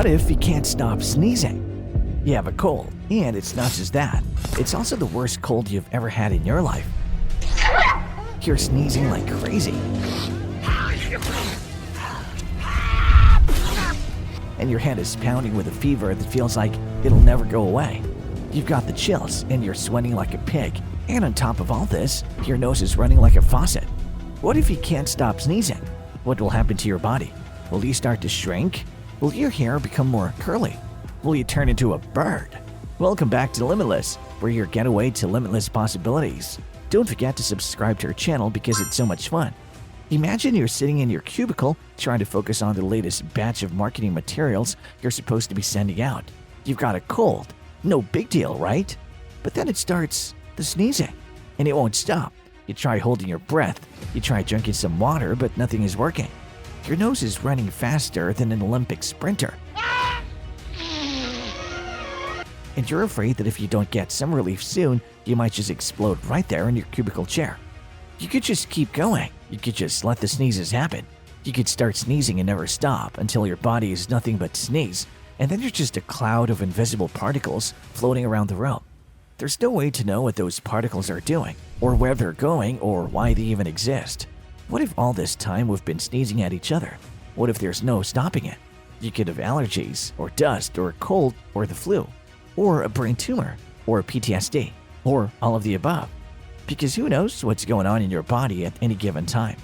What if you can't stop sneezing? You have a cold, and it's not just that. It's also the worst cold you've ever had in your life. You're sneezing like crazy. And your head is pounding with a fever that feels like it'll never go away. You've got the chills, and you're sweating like a pig. And on top of all this, your nose is running like a faucet. What if you can't stop sneezing? What will happen to your body? Will you start to shrink? Will your hair become more curly? Will you turn into a bird? Welcome back to Limitless, where your getaway to limitless possibilities. Don't forget to subscribe to our channel because it's so much fun. Imagine you're sitting in your cubicle trying to focus on the latest batch of marketing materials you're supposed to be sending out. You've got a cold. No big deal, right? But then it starts the sneezing, and it won't stop. You try holding your breath. You try drinking some water, but nothing is working. Your nose is running faster than an Olympic sprinter. And you're afraid that if you don't get some relief soon, you might just explode right there in your cubicle chair. You could just keep going. You could just let the sneezes happen. You could start sneezing and never stop until your body is nothing but sneeze, and then you're just a cloud of invisible particles floating around the room. There's no way to know what those particles are doing, or where they're going, or why they even exist. What if all this time we've been sneezing at each other? What if there's no stopping it? You could have allergies, or dust, or a cold, or the flu, or a brain tumor, or PTSD, or all of the above. Because who knows what's going on in your body at any given time.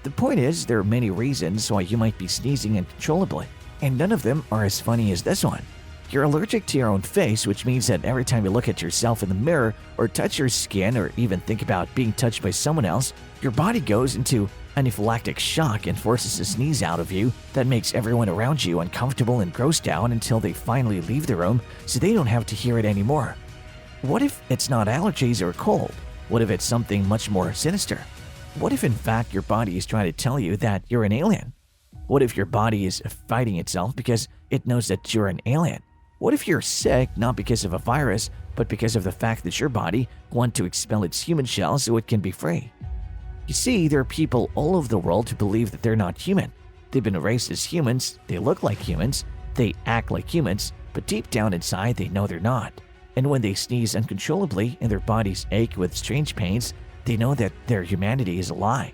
The point is, there are many reasons why you might be sneezing uncontrollably, and none of them are as funny as this one. You're allergic to your own face, which means that every time you look at yourself in the mirror, or touch your skin, or even think about being touched by someone else, your body goes into anaphylactic shock and forces a sneeze out of you that makes everyone around you uncomfortable and grossed out until they finally leave the room so they don't have to hear it anymore. What if it's not allergies or a cold? What if it's something much more sinister? What if in fact your body is trying to tell you that you're an alien? What if your body is fighting itself because it knows that you're an alien? What if you're sick not because of a virus, but because of the fact that your body wants to expel its human shell so it can be free? You see, there are people all over the world who believe that they're not human. They've been raised as humans, they look like humans, they act like humans, but deep down inside they know they're not. And when they sneeze uncontrollably and their bodies ache with strange pains, they know that their humanity is a lie.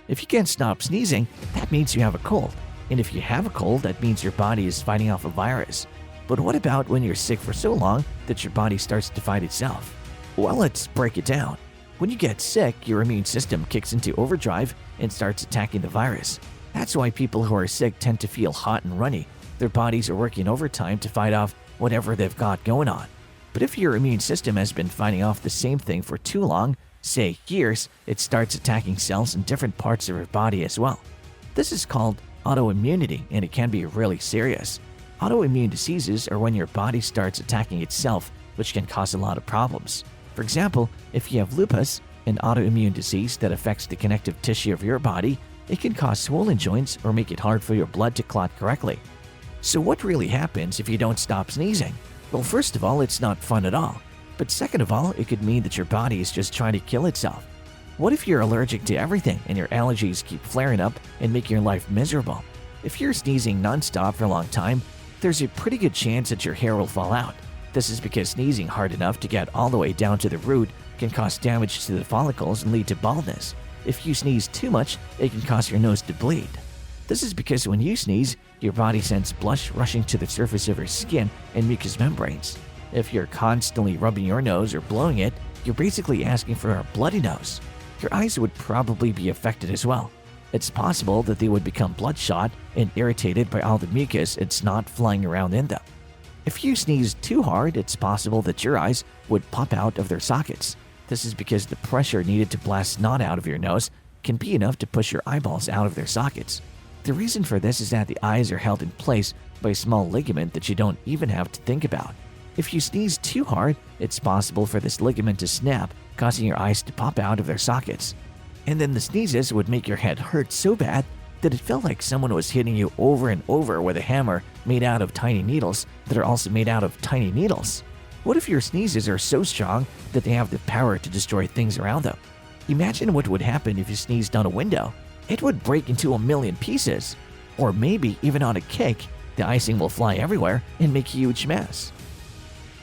If you can't stop sneezing, that means you have a cold. And if you have a cold, that means your body is fighting off a virus. But what about when you're sick for so long that your body starts to fight itself? Well, let's break it down. When you get sick, your immune system kicks into overdrive and starts attacking the virus. That's why people who are sick tend to feel hot and runny. Their bodies are working overtime to fight off whatever they've got going on. But if your immune system has been fighting off the same thing for too long, say years, it starts attacking cells in different parts of your body as well. This is called autoimmunity, and it can be really serious. Autoimmune diseases are when your body starts attacking itself, which can cause a lot of problems. For example, if you have lupus, an autoimmune disease that affects the connective tissue of your body, it can cause swollen joints or make it hard for your blood to clot correctly. So what really happens if you don't stop sneezing? Well, first of all, it's not fun at all. But second of all, it could mean that your body is just trying to kill itself. What if you're allergic to everything and your allergies keep flaring up and make your life miserable? If you're sneezing nonstop for a long time, there's a pretty good chance that your hair will fall out. This is because sneezing hard enough to get all the way down to the root can cause damage to the follicles and lead to baldness. If you sneeze too much, it can cause your nose to bleed. This is because when you sneeze, your body sends blood rushing to the surface of your skin and mucous membranes. If you're constantly rubbing your nose or blowing it, you're basically asking for a bloody nose. Your eyes would probably be affected as well. It's possible that they would become bloodshot and irritated by all the mucus and snot flying around in them. If you sneeze too hard, it's possible that your eyes would pop out of their sockets. This is because the pressure needed to blast snot out of your nose can be enough to push your eyeballs out of their sockets. The reason for this is that the eyes are held in place by a small ligament that you don't even have to think about. If you sneeze too hard, it's possible for this ligament to snap, causing your eyes to pop out of their sockets. And then the sneezes would make your head hurt so bad that it felt like someone was hitting you over and over with a hammer made out of tiny needles that are also made out of tiny needles. What if your sneezes are so strong that they have the power to destroy things around them? Imagine what would happen if you sneezed on a window. It would break into a million pieces. Or maybe even on a cake, The icing will fly everywhere and make a huge mess.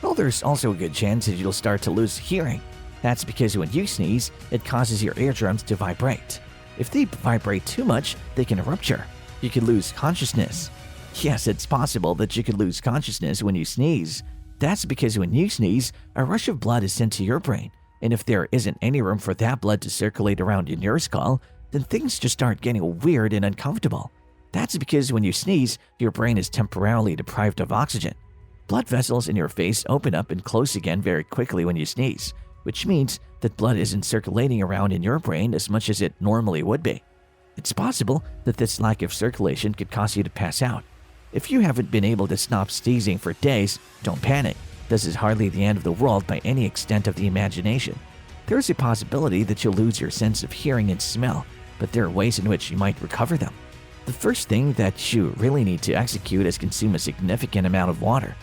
Well, there's also a good chance that you'll start to lose hearing. That's because when you sneeze, it causes your eardrums to vibrate. If they vibrate too much, they can rupture. You can lose consciousness. Yes, it's possible that you could lose consciousness when you sneeze. That's because when you sneeze, a rush of blood is sent to your brain, and if there isn't any room for that blood to circulate around in your skull, then things just start getting weird and uncomfortable. That's because when you sneeze, your brain is temporarily deprived of oxygen. Blood vessels in your face open up and close again very quickly when you sneeze, which means that blood isn't circulating around in your brain as much as it normally would be. It's possible that this lack of circulation could cause you to pass out. If you haven't been able to stop sneezing for days, don't panic. This is hardly the end of the world by any extent of the imagination. There is a possibility that you'll lose your sense of hearing and smell, but there are ways in which you might recover them. The first thing that you really need to execute is consume a significant amount of water.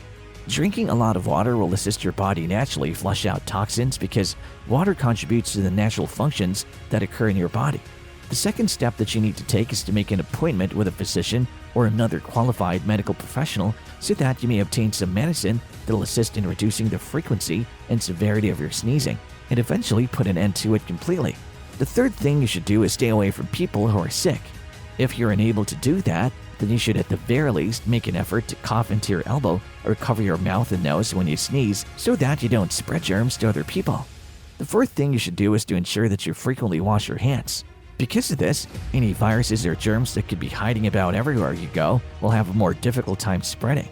Drinking a lot of water will assist your body naturally flush out toxins because water contributes to the natural functions that occur in your body. The second step that you need to take is to make an appointment with a physician or another qualified medical professional so that you may obtain some medicine that will assist in reducing the frequency and severity of your sneezing and eventually put an end to it completely. The third thing you should do is stay away from people who are sick. If you're unable to do that, then you should at the very least make an effort to cough into your elbow or cover your mouth and nose when you sneeze so that you don't spread germs to other people. The fourth thing you should do is to ensure that you frequently wash your hands. Because of this, any viruses or germs that could be hiding about everywhere you go will have a more difficult time spreading.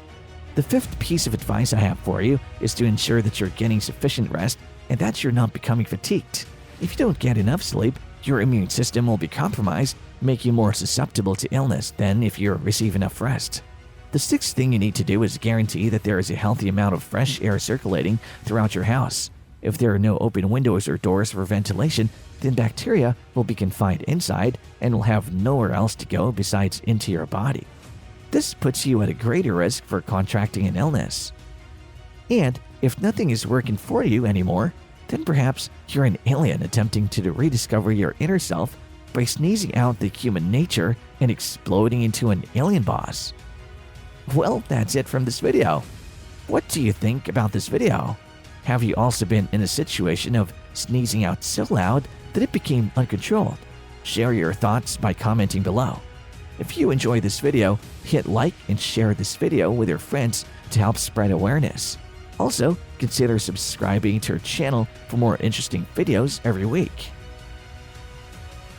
The fifth piece of advice I have for you is to ensure that you're getting sufficient rest and that you're not becoming fatigued. If you don't get enough sleep, your immune system will be compromised, making you more susceptible to illness than if you receive enough rest. The sixth thing you need to do is guarantee that there is a healthy amount of fresh air circulating throughout your house. If there are no open windows or doors for ventilation, then bacteria will be confined inside and will have nowhere else to go besides into your body. This puts you at a greater risk for contracting an illness. And if nothing is working for you anymore, then perhaps you're an alien attempting to rediscover your inner self by sneezing out the human nature and exploding into an alien boss. Well, that's it from this video. What do you think about this video? Have you also been in a situation of sneezing out so loud that it became uncontrolled? Share your thoughts by commenting below. If you enjoyed this video, hit like and share this video with your friends to help spread awareness. Also, consider subscribing to our channel for more interesting videos every week.